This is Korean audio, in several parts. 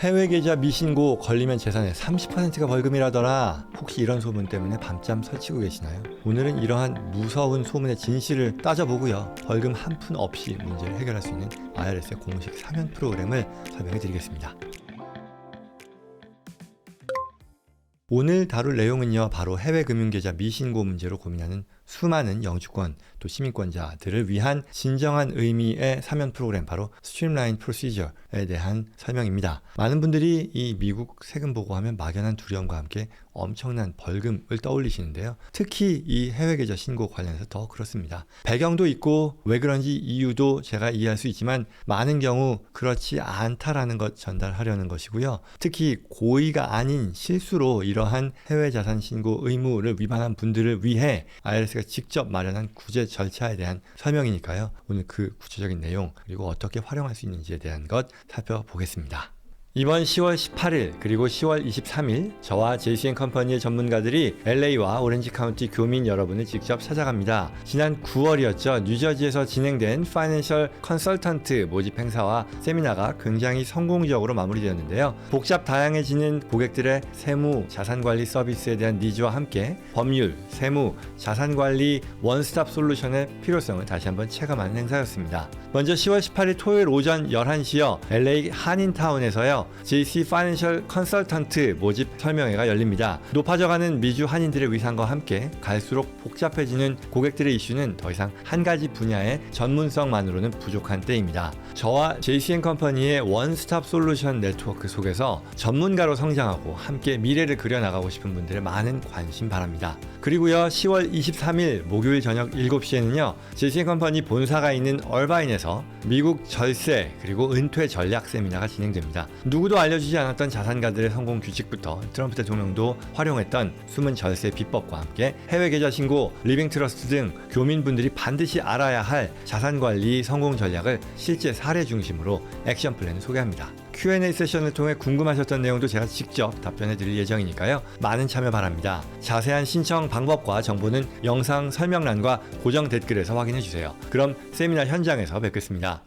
해외 계좌 미신고 걸리면 재산의 30%가 벌금이라더라. 혹시 이런 소문 때문에 밤잠 설치고 계시나요? 오늘은 이러한 무서운 소문의 진실을 따져보고요. 벌금 한 푼 없이 문제를 해결할 수 있는 IRS의 공식 사면 프로그램을 설명해 드리겠습니다. 오늘 다룰 내용은요, 바로 해외 금융계좌 미신고 문제로 고민하는 수많은 영주권 또 시민권자들을 위한 진정한 의미의 사면 프로그램, 바로 스트림라인 프로시저에 대한 설명입니다. 많은 분들이 이 미국 세금 보고하면 막연한 두려움과 함께 엄청난 벌금을 떠올리시는데요. 특히 이 해외 계좌 신고 관련해서 더 그렇습니다. 배경도 있고 왜 그런지 이유도 제가 이해할 수 있지만 많은 경우 그렇지 않다라는 것 전달하려는 것이고요. 특히 고의가 아닌 실수로 이러한 해외 자산 신고 의무를 위반한 분들을 위해 IRS가 직접 마련한 구제 절차에 대한 설명이니까요. 오늘 그 구체적인 내용 그리고 어떻게 활용할 수 있는지에 대한 것 살펴보겠습니다. 이번 10월 18일 그리고 10월 23일 저와 JC&컴퍼니의 전문가들이 LA와 오렌지 카운티 교민 여러분을 직접 찾아갑니다. 지난 9월이었죠. 뉴저지에서 진행된 파이낸셜 컨설턴트 모집 행사와 세미나가 굉장히 성공적으로 마무리되었는데요. 복잡 다양해지는 고객들의 세무, 자산관리 서비스에 대한 니즈와 함께 법률, 세무, 자산관리 원스톱 솔루션의 필요성을 다시 한번 체감하는 행사였습니다. 먼저 10월 18일 토요일 오전 11시요. LA 한인타운에서요. JC 파이낸셜 컨설턴트 모집 설명회가 열립니다. 높아져가는 미주 한인들의 위상과 함께 갈수록 복잡해지는 고객들의 이슈는 더 이상 한 가지 분야의 전문성만으로는 부족한 때입니다. 저와 JC&컴퍼니의 원스톱 솔루션 네트워크 속에서 전문가로 성장하고 함께 미래를 그려나가고 싶은 분들의 많은 관심 바랍니다. 그리고요, 10월 23일 목요일 저녁 7시에는요, JC&컴퍼니 본사가 있는 얼바인에서 미국 절세 그리고 은퇴 전략 세미나가 진행됩니다. 누구도 알려주지 않았던 자산가들의 성공 규칙부터 트럼프 대통령도 활용했던 숨은 절세 비법과 함께 해외 계좌 신고, 리빙 트러스트 등 교민분들이 반드시 알아야 할 자산관리 성공 전략을 실제 사례 중심으로 액션 플랜을 소개합니다. Q&A 세션을 통해 궁금하셨던 내용도 제가 직접 답변해 드릴 예정이니까요. 많은 참여 바랍니다. 자세한 신청 방법과 정보는 영상 설명란과 고정 댓글에서 확인해 주세요. 그럼 세미나 현장에서 뵙겠습니다.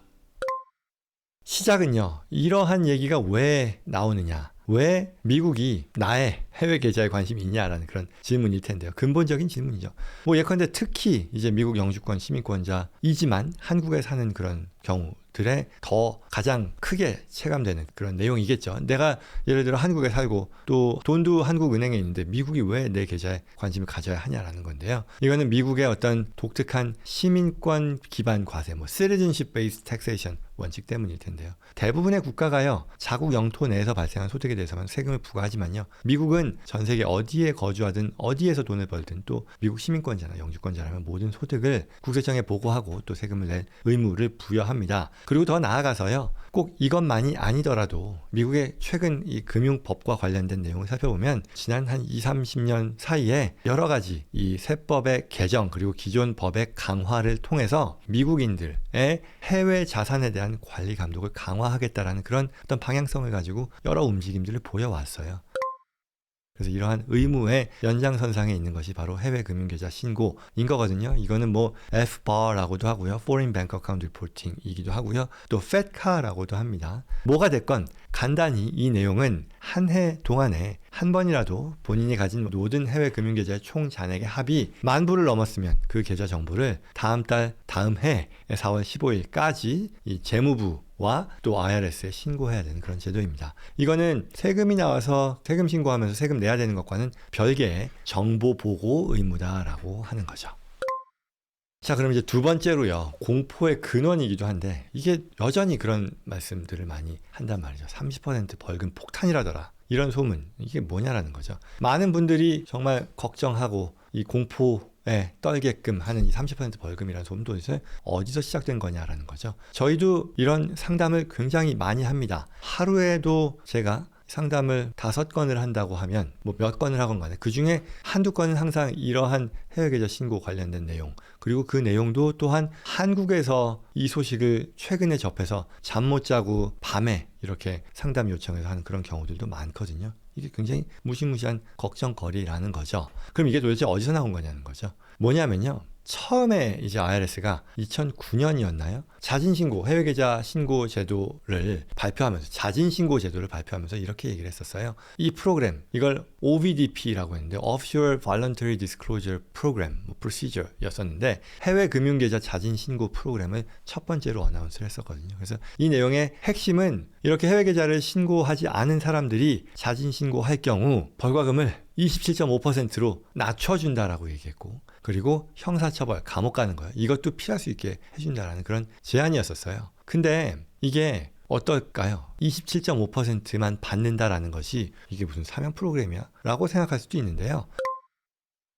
시작은요, 이러한 얘기가 왜 나오느냐, 왜 미국이 나의 해외 계좌에 관심이 있냐라는 그런 질문일 텐데요. 근본적인 질문이죠. 예컨대 특히 이제 미국 영주권 시민권자이지만 한국에 사는 그런 경우들에 더 가장 크게 체감되는 그런 내용이겠죠. 내가 예를 들어 한국에 살고 또 돈도 한국 은행에 있는데 미국이 왜 내 계좌에 관심을 가져야 하냐라는 건데요. 이거는 미국의 어떤 독특한 시민권 기반 과세, citizenship based taxation 원칙 때문일 텐데요. 대부분의 국가가요, 자국 영토 내에서 발생한 소득에 대해서만 세금을 부과하지만요, 미국은 전 세계 어디에 거주하든 어디에서 돈을 벌든 또 미국 시민권자나 영주권자라면 모든 소득을 국세청에 보고하고 또 세금을 낼 의무를 부여합니다. 그리고 더 나아가서요, 꼭 이것만이 아니더라도 미국의 최근 이 금융법과 관련된 내용을 살펴보면 지난 한 20-30년 사이에 여러 가지 이 세법의 개정 그리고 기존 법의 강화를 통해서 미국인들의 해외 자산에 대한 관리 감독을 강화하겠다라는 그런 어떤 방향성을 가지고 여러 움직임들을 보여왔어요. 그래서 이러한 의무의 연장선상에 있는 것이 바로 해외 금융계좌 신고인 거거든요. 이거는 FBAR라고도 하고요, Foreign Bank Account Reporting이기도 하고요, 또 FATCA라고도 합니다. 뭐가 됐건 간단히 이 내용은 한 해 동안에 한 번이라도 본인이 가진 모든 해외 금융계좌의 총 잔액의 합이 10,000불을 넘었으면 그 계좌 정보를 다음 해 4월 15일까지 이 재무부와 또 IRS에 신고해야 되는 그런 제도입니다. 이거는 세금이 나와서 세금 신고하면서 세금 내야 되는 것과는 별개의 정보 보고 의무다라고 하는 거죠. 자, 그럼 이제 두 번째로요, 공포의 근원이기도 한데 이게 여전히 그런 말씀들을 많이 한단 말이죠. 30% 벌금 폭탄이라더라, 이런 소문, 이게 뭐냐라는 거죠. 많은 분들이 정말 걱정하고 이 공포에 떨게끔 하는 이 30% 벌금이라는 소문 도대체 어디서 시작된 거냐라는 거죠. 저희도 이런 상담을 굉장히 많이 합니다. 하루에도 제가 상담을 5건을 한다고 하면 몇 건을 하건 간에 그 중에 한두 건은 항상 이러한 해외 계좌 신고 관련된 내용, 그리고 그 내용도 또한 한국에서 이 소식을 최근에 접해서 잠 못 자고 밤에 이렇게 상담 요청해서 하는 그런 경우들도 많거든요. 이게 굉장히 무시무시한 걱정거리라는 거죠. 그럼 이게 도대체 어디서 나온 거냐는 거죠. 뭐냐면요. 처음에 이제 IRS가 2009년이었나요? 자진신고, 해외계좌 신고 제도를 발표하면서, 자진신고 제도를 발표하면서 이렇게 얘기를 했었어요. 이 프로그램, 이걸 OVDP라고 했는데, Offshore Voluntary Disclosure Program, Procedure 였었는데, 해외 금융계좌 자진신고 프로그램을 첫 번째로 어나운스를 했었거든요. 그래서 이 내용의 핵심은 이렇게 해외계좌를 신고하지 않은 사람들이 자진신고할 경우 벌과금을 27.5%로 낮춰준다라고 얘기했고, 그리고 형사처벌, 감옥 가는 거예요. 이것도 피할 수 있게 해준다라는 그런 제안이었었어요. 근데 이게 어떨까요? 27.5%만 받는다라는 것이 이게 무슨 사면 프로그램이야? 라고 생각할 수도 있는데요.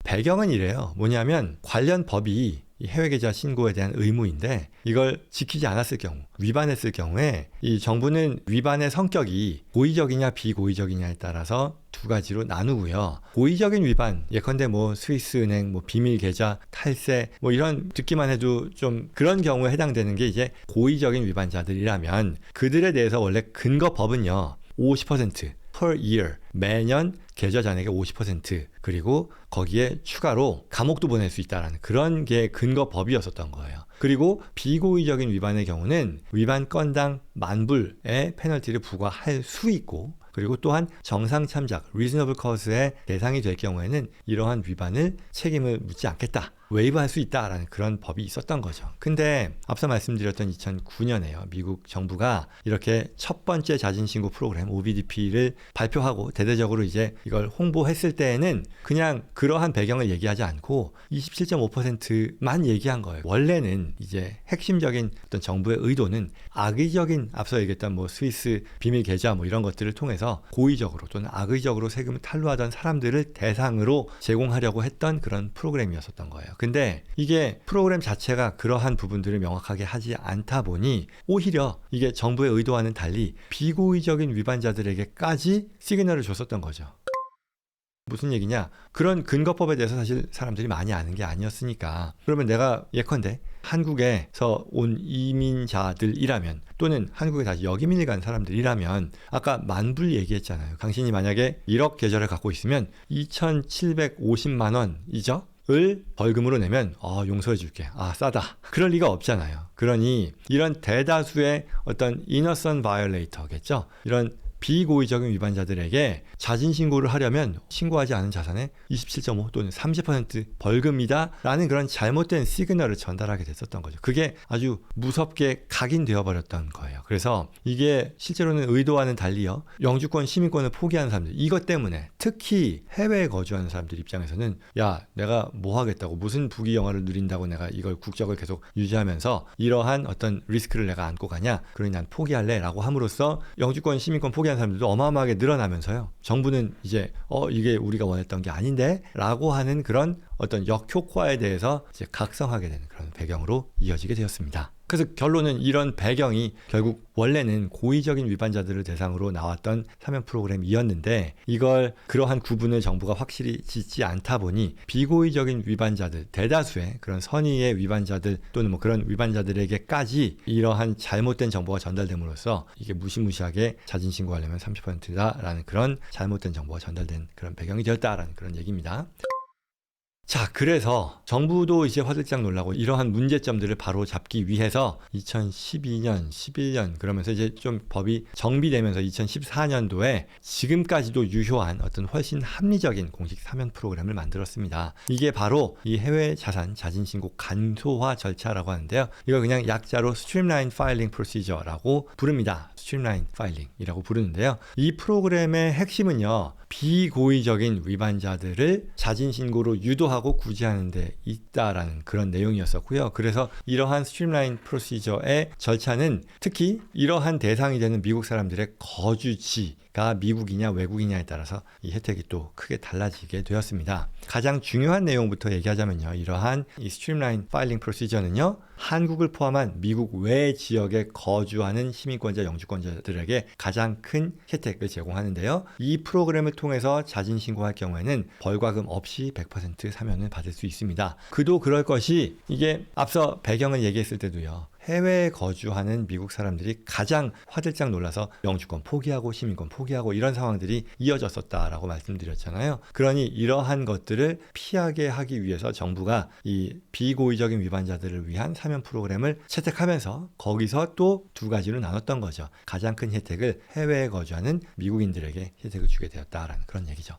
배경은 이래요. 뭐냐면 관련 법이 이 해외계좌 신고에 대한 의무인데 이걸 지키지 않았을 경우, 위반했을 경우에 이 정부는 위반의 성격이 고의적이냐 비고의적이냐에 따라서 두 가지로 나누고요. 고의적인 위반, 예컨대 뭐 스위스은행, 뭐 비밀계좌, 탈세, 뭐 이런 듣기만 해도 좀 그런 경우에 해당되는 게 이제 고의적인 위반자들이라면 그들에 대해서 원래 근거법은요. 50% per year, 매년 계좌 잔액의 50% 그리고 거기에 추가로 감옥도 보낼 수 있다라는 그런 게 근거법이었었던 거예요. 그리고 비고의적인 위반의 경우는 위반 건당 10,000불의 페널티를 부과할 수 있고 그리고 또한 정상 참작, reasonable cause의 대상이 될 경우에는 이러한 위반을 책임을 묻지 않겠다. 웨이브할 수 있다라는 그런 법이 있었던 거죠. 근데 앞서 말씀드렸던 2009년에요. 미국 정부가 이렇게 첫 번째 자진신고 프로그램 OVDP를 발표하고 대대적으로 이제 이걸 홍보했을 때에는 그냥 그러한 배경을 얘기하지 않고 27.5%만 얘기한 거예요. 원래는 이제 핵심적인 어떤 정부의 의도는 악의적인 앞서 얘기했던 뭐 스위스 비밀 계좌 뭐 이런 것들을 통해서 고의적으로 또는 악의적으로 세금을 탈루하던 사람들을 대상으로 제공하려고 했던 그런 프로그램이었었던 거예요. 근데 이게 프로그램 자체가 그러한 부분들을 명확하게 하지 않다 보니 오히려 이게 정부의 의도와는 달리 비고의적인 위반자들에게까지 시그널을 줬었던 거죠. 무슨 얘기냐? 그런 근거법에 대해서 사실 사람들이 많이 아는 게 아니었으니까 그러면 내가 예컨대 한국에서 온 이민자들이라면 또는 한국에 다시 역이민을 간 사람들이라면 아까 10,000불 얘기했잖아요. 당신이 만약에 1억 계좌를 갖고 있으면 2,750만 원이죠? 을 벌금으로 내면 용서해 줄게. 싸다. 그럴 리가 없잖아요. 그러니 이런 대다수의 어떤 innocent violator겠죠. 이런 비고의적인 위반자들에게 자진신고를 하려면 신고하지 않은 자산의 27.5 또는 30% 벌금이다 라는 그런 잘못된 시그널을 전달하게 됐었던 거죠. 그게 아주 무섭게 각인되어 버렸던 거예요. 그래서 이게 실제로는 의도와는 달리요. 영주권, 시민권을 포기하는 사람들 이것 때문에 특히 해외에 거주하는 사람들 입장에서는 야 내가 뭐 하겠다고 무슨 부귀 영화를 누린다고 내가 이걸 국적을 계속 유지하면서 이러한 어떤 리스크를 내가 안고 가냐 그러니 난 포기할래 라고 함으로써 영주권, 시민권 포기하는 사람들도 어마어마하게 늘어나면서요. 정부는 이제 이게 우리가 원했던 게 아닌데 라고 하는 그런 어떤 역효과에 대해서 이제 각성하게 되는 그런 배경으로 이어지게 되었습니다. 그래서 결론은 이런 배경이 결국 원래는 고의적인 위반자들을 대상으로 나왔던 사면 프로그램이었는데 이걸 그러한 구분을 정부가 확실히 짓지 않다 보니 비고의적인 위반자들 대다수의 그런 선의의 위반자들 또는 뭐 그런 위반자들에게까지 이러한 잘못된 정보가 전달됨으로써 이게 무시무시하게 자진신고하려면 30%다라는 그런 잘못된 정보가 전달된 그런 배경이 되었다라는 그런 얘기입니다. 자, 그래서 정부도 이제 화들짝 놀라고 이러한 문제점들을 바로 잡기 위해서 2012년, 11년 그러면서 이제 좀 법이 정비되면서 2014년도에 지금까지도 유효한 어떤 훨씬 합리적인 공식 사면 프로그램을 만들었습니다. 이게 바로 이 해외 자산 자진신고 간소화 절차라고 하는데요. 이걸 그냥 약자로 Streamline Filing Procedure라고 부릅니다. Streamline Filing이라고 부르는데요. 이 프로그램의 핵심은요. 비고의적인 위반자들을 자진신고로 유도하고 구제하는 데 있다라는 그런 내용이었었고요. 그래서 이러한 스트림라인 프로시저의 절차는 특히 이러한 대상이 되는 미국 사람들의 거주지가 미국이냐 외국이냐에 따라서 이 혜택이 또 크게 달라지게 되었습니다. 가장 중요한 내용부터 얘기하자면요. 이러한 이 스트림라인 파일링 프로시저는요. 한국을 포함한 미국 외 지역에 거주하는 시민권자, 영주권자들에게 가장 큰 혜택을 제공하는데요. 이 프로그램을 통해서 자진신고할 경우에는 벌과금 없이 100% 사면을 받을 수 있습니다. 그도 그럴 것이 이게 앞서 배경을 얘기했을 때도요. 해외에 거주하는 미국 사람들이 가장 화들짝 놀라서 영주권 포기하고 시민권 포기하고 이런 상황들이 이어졌었다라고 말씀드렸잖아요. 그러니 이러한 것들을 피하게 하기 위해서 정부가 이 비고의적인 위반자들을 위한 사면 프로그램을 채택하면서 거기서 또 두 가지로 나눴던 거죠. 가장 큰 혜택을 해외에 거주하는 미국인들에게 혜택을 주게 되었다라는 그런 얘기죠.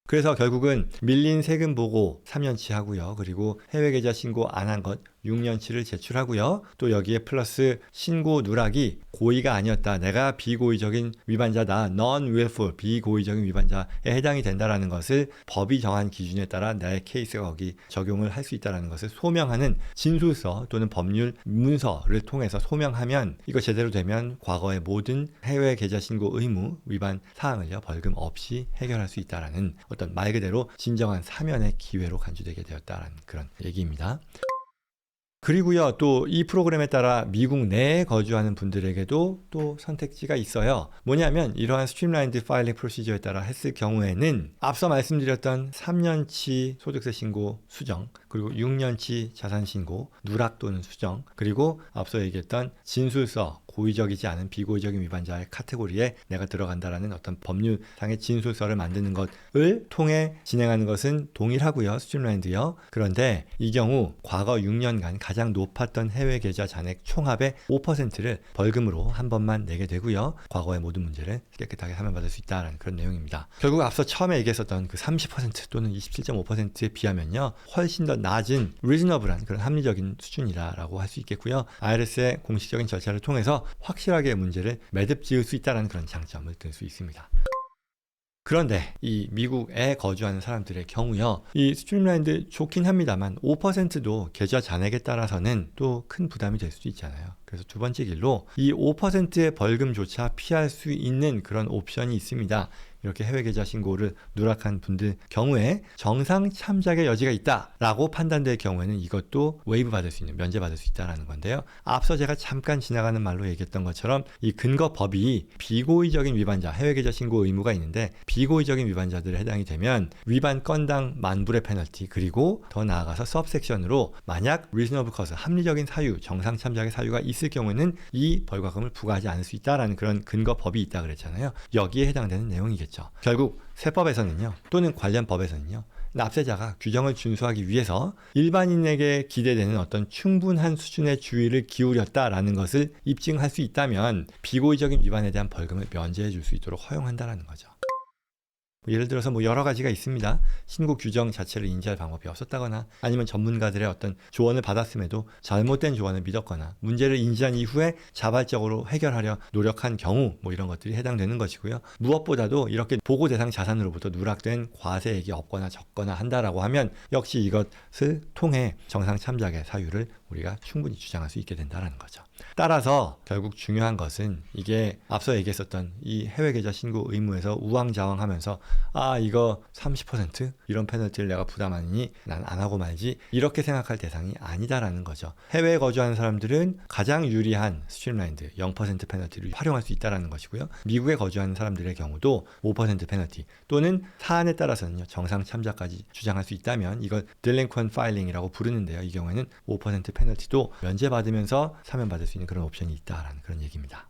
그래서 결국은 밀린 세금 보고 3년치 하고요. 그리고 해외 계좌 신고 안 한 것 6년치를 제출하고요. 또 여기에 플러스 신고 누락이 고의가 아니었다. 내가 비고의적인 위반자다. non-willful, 비고의적인 위반자에 해당이 된다라는 것을 법이 정한 기준에 따라 내 케이스가 거기 적용을 할 수 있다는 것을 소명하는 진술서 또는 법률 문서를 통해서 소명하면 이거 제대로 되면 과거의 모든 해외 계좌 신고 의무 위반 사항을요. 벌금 없이 해결할 수 있다라는 어떤 말 그대로 진정한 사면의 기회로 간주되게 되었다라는 그런 얘기입니다. 그리고요, 또 이 프로그램에 따라 미국 내에 거주하는 분들에게도 또 선택지가 있어요. 뭐냐면 이러한 스트림라인드 파일링 프로시저에 따라 했을 경우에는 앞서 말씀드렸던 3년치 소득세 신고 수정, 그리고 6년치 자산 신고, 누락 또는 수정, 그리고 앞서 얘기했던 진술서, 고의적이지 않은 비고의적인 위반자의 카테고리에 내가 들어간다라는 어떤 법률상의 진술서를 만드는 것을 통해 진행하는 것은 동일하고요. 스트림라인드요. 그런데 이 경우 과거 6년간 가장 높았던 해외 계좌 잔액 총합의 5%를 벌금으로 한 번만 내게 되고요. 과거의 모든 문제를 깨끗하게 사면받을 수 있다는 그런 내용입니다. 결국 앞서 처음에 얘기했었던 그 30% 또는 27.5%에 비하면요. 훨씬 더 낮은 reasonable한 그런 합리적인 수준이라고 할 수 있겠고요. IRS의 공식적인 절차를 통해서 확실하게 문제를 매듭 지을 수 있다는 그런 장점을 들 수 있습니다. 그런데 이 미국에 거주하는 사람들의 경우요. 이 스트림라인드 좋긴 합니다만 5%도 계좌 잔액에 따라서는 또 큰 부담이 될 수도 있잖아요. 그래서 두 번째 길로 이 5%의 벌금조차 피할 수 있는 그런 옵션이 있습니다. 이렇게 해외 계좌 신고를 누락한 분들 경우에 정상 참작의 여지가 있다라고 판단될 경우에는 이것도 웨이브 받을 수 있는, 면제받을 수 있다는 건데요. 앞서 제가 잠깐 지나가는 말로 얘기했던 것처럼 이 근거법이 비고의적인 위반자, 해외 계좌 신고 의무가 있는데 비고의적인 위반자들에 해당이 되면 위반 건당 10,000불의 페널티, 그리고 더 나아가서 서브섹션으로 만약 reasonable cause, 합리적인 사유, 정상 참작의 사유가 있을 경우에는 이 벌과금을 부과하지 않을 수 있다라는 그런 근거법이 있다 그랬잖아요. 여기에 해당되는 내용이겠죠. 결국 세법에서는요, 또는 관련 법에서는요, 납세자가 규정을 준수하기 위해서 일반인에게 기대되는 어떤 충분한 수준의 주의를 기울였다라는 것을 입증할 수 있다면 비고의적인 위반에 대한 벌금을 면제해 줄 수 있도록 허용한다라는 거죠. 예를 들어서 여러 가지가 있습니다. 신고 규정 자체를 인지할 방법이 없었다거나 아니면 전문가들의 어떤 조언을 받았음에도 잘못된 조언을 믿었거나 문제를 인지한 이후에 자발적으로 해결하려 노력한 경우 이런 것들이 해당되는 것이고요. 무엇보다도 이렇게 보고 대상 자산으로부터 누락된 과세액이 없거나 적거나 한다라고 하면 역시 이것을 통해 정상 참작의 사유를 우리가 충분히 주장할 수 있게 된다는 거죠. 따라서 결국 중요한 것은 이게 앞서 얘기했었던 이 해외 계좌 신고 의무에서 우왕좌왕하면서 이거 30% 이런 페널티를 내가 부담하니 난 안 하고 말지 이렇게 생각할 대상이 아니다라는 거죠. 해외에 거주하는 사람들은 가장 유리한 스트림라인드 0% 페널티를 활용할 수 있다라는 것이고요. 미국에 거주하는 사람들의 경우도 5% 페널티 또는 사안에 따라서는요, 정상 참작까지 주장할 수 있다면 이걸 delinquent filing이라고 부르는데요. 이 경우에는 5% 페널티도 면제받으면서 사면받을 수 있는 그런 옵션이 있다라는 그런 얘기입니다.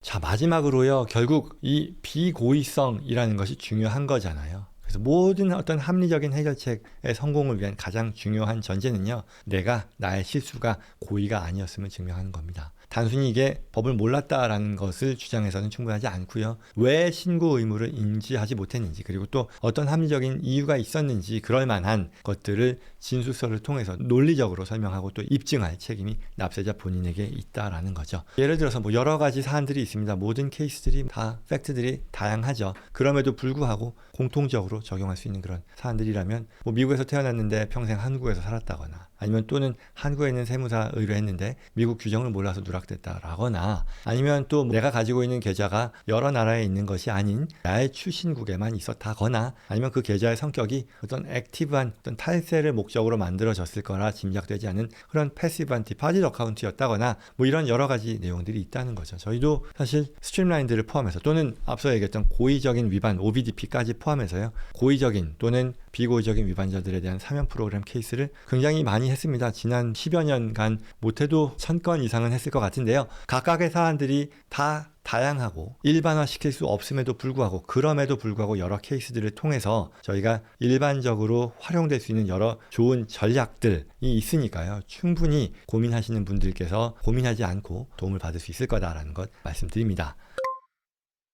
자, 마지막으로요. 결국 이 비고의성이라는 것이 중요한 거잖아요. 그래서 모든 어떤 합리적인 해결책의 성공을 위한 가장 중요한 전제는요, 내가 나의 실수가 고의가 아니었음을 증명하는 겁니다. 단순히 이게 법을 몰랐다라는 것을 주장해서는 충분하지 않고요. 왜 신고 의무를 인지하지 못했는지, 그리고 또 어떤 합리적인 이유가 있었는지 그럴 만한 것들을 진술서를 통해서 논리적으로 설명하고 또 입증할 책임이 납세자 본인에게 있다라는 거죠. 예를 들어서 여러 가지 사안들이 있습니다. 모든 케이스들이 다 팩트들이 다양하죠. 그럼에도 불구하고 공통적으로 적용할 수 있는 그런 사안들이라면 미국에서 태어났는데 평생 한국에서 살았다거나 아니면 또는 한국에 있는 세무사 의뢰했는데 미국 규정을 몰라서 누락됐다라거나 아니면 또 내가 가지고 있는 계좌가 여러 나라에 있는 것이 아닌 나의 출신국에만 있었다거나 아니면 그 계좌의 성격이 어떤 액티브한 어떤 탈세를 목적으로 만들어졌을 거라 짐작되지 않은 그런 패시브한 디파짓 어카운트였다거나 이런 여러 가지 내용들이 있다는 거죠. 저희도 사실 스트림라인드를 포함해서 또는 앞서 얘기했던 고의적인 위반 OBDP까지 포함해서요, 고의적인 또는 비고의적인 위반자들에 대한 사면 프로그램 케이스를 굉장히 많이 했습니다. 지난 10여 년간 못해도 1000건 이상은 했을 것 같은데요. 각각의 사안들이 다 다양하고 일반화시킬 수 없음에도 불구하고 그럼에도 불구하고 여러 케이스들을 통해서 저희가 일반적으로 활용될 수 있는 여러 좋은 전략들이 있으니까요. 충분히 고민하시는 분들께서 고민하지 않고 도움을 받을 수 있을 거다라는 것 말씀드립니다.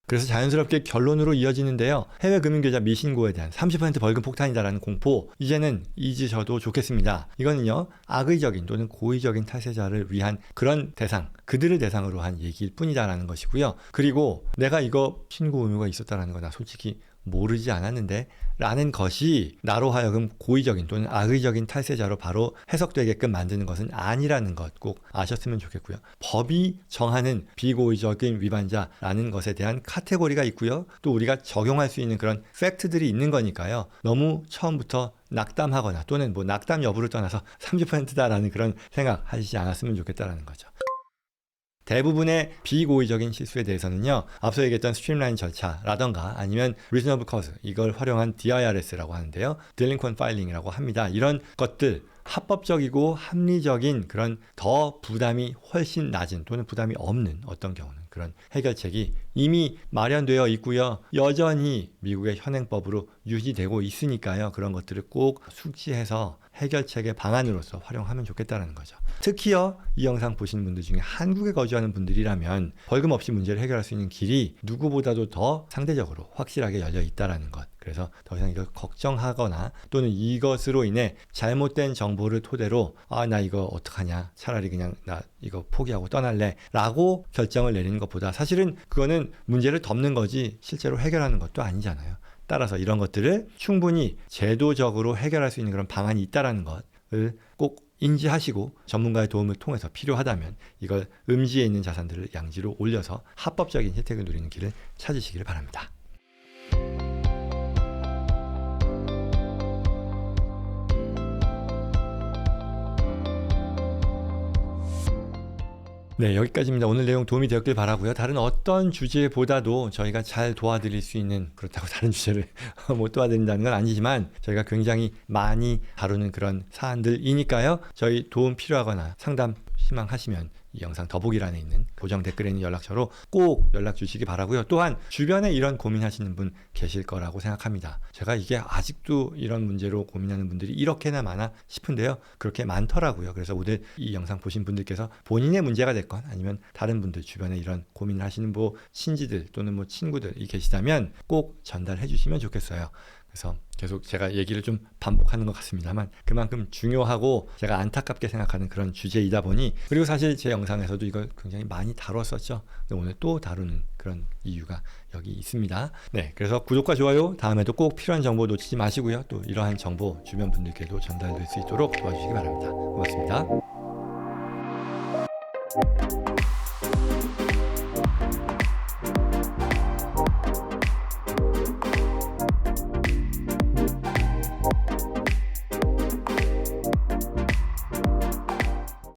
그래서 자연스럽게 결론으로 이어지는데요. 해외 금융계좌 미신고에 대한 30% 벌금 폭탄이다라는 공포 이제는 잊으셔도 좋겠습니다. 이거는요. 악의적인 또는 고의적인 탈세자를 위한 그런 대상, 그들을 대상으로 한 얘기일 뿐이다라는 것이고요. 그리고 내가 이거 신고 의무가 있었다라는 거 나 솔직히 모르지 않았는데 라는 것이 나로 하여금 고의적인 또는 악의적인 탈세자로 바로 해석되게끔 만드는 것은 아니라는 것 꼭 아셨으면 좋겠고요. 법이 정하는 비고의적인 위반자라는 것에 대한 카테고리가 있고요. 또 우리가 적용할 수 있는 그런 팩트들이 있는 거니까요. 너무 처음부터 낙담하거나 또는 뭐 낙담 여부를 떠나서 30%다라는 그런 생각 하시지 않았으면 좋겠다라는 거죠. 대부분의 비고의적인 실수에 대해서는요. 앞서 얘기했던 스트림라인 절차라던가 아니면 reasonable cause 이걸 활용한 DIRS라고 하는데요. delinquent filing이라고 합니다. 이런 것들 합법적이고 합리적인 그런 더 부담이 훨씬 낮은 또는 부담이 없는 어떤 경우는 그런 해결책이 이미 마련되어 있고요. 여전히 미국의 현행법으로 유지되고 있으니까요. 그런 것들을 꼭 숙지해서 해결책의 방안으로서 활용하면 좋겠다는 거죠. 특히요. 이 영상 보시는 분들 중에 한국에 거주하는 분들이라면 벌금 없이 문제를 해결할 수 있는 길이 누구보다도 더 상대적으로 확실하게 열려 있다는 것. 그래서 더 이상 이걸 걱정하거나 또는 이것으로 인해 잘못된 정보를 토대로 나 이거 어떡하냐 차라리 그냥 나 이거 포기하고 떠날래 라고 결정을 내리는 것보다 사실은 그거는 문제를 덮는 거지 실제로 해결하는 것도 아니잖아요. 따라서 이런 것들을 충분히 제도적으로 해결할 수 있는 그런 방안이 있다는 것을 꼭 인지하시고 전문가의 도움을 통해서 필요하다면 이걸 음지에 있는 자산들을 양지로 올려서 합법적인 혜택을 누리는 길을 찾으시기를 바랍니다. 네, 여기까지입니다. 오늘 내용 도움이 되었길 바라고요. 다른 어떤 주제보다도 저희가 잘 도와드릴 수 있는, 그렇다고 다른 주제를 못 도와드린다는 건 아니지만 저희가 굉장히 많이 다루는 그런 사안들이니까요. 저희 도움 필요하거나 상담 희망하시면 이 영상 더보기란에 있는 고정 댓글에 있는 연락처로 꼭 연락 주시기 바라고요. 또한 주변에 이런 고민하시는 분 계실 거라고 생각합니다. 제가 이게 아직도 이런 문제로 고민하는 분들이 이렇게나 많아 싶은데요. 그렇게 많더라고요. 그래서 오늘 이 영상 보신 분들께서 본인의 문제가 됐건 아니면 다른 분들 주변에 이런 고민을 하시는 뭐 친지들 또는 뭐 친구들이 계시다면 꼭 전달해 주시면 좋겠어요. 그래서 계속 제가 얘기를 좀 반복하는 것 같습니다만 그만큼 중요하고 제가 안타깝게 생각하는 그런 주제이다 보니 그리고 사실 제 영상에서도 이걸 굉장히 많이 다뤘었죠. 근데 오늘 또 다루는 그런 이유가 여기 있습니다. 네, 그래서 구독과 좋아요 다음에도 꼭 필요한 정보 놓치지 마시고요. 또 이러한 정보 주변 분들께도 전달될 수 있도록 도와주시기 바랍니다. 고맙습니다.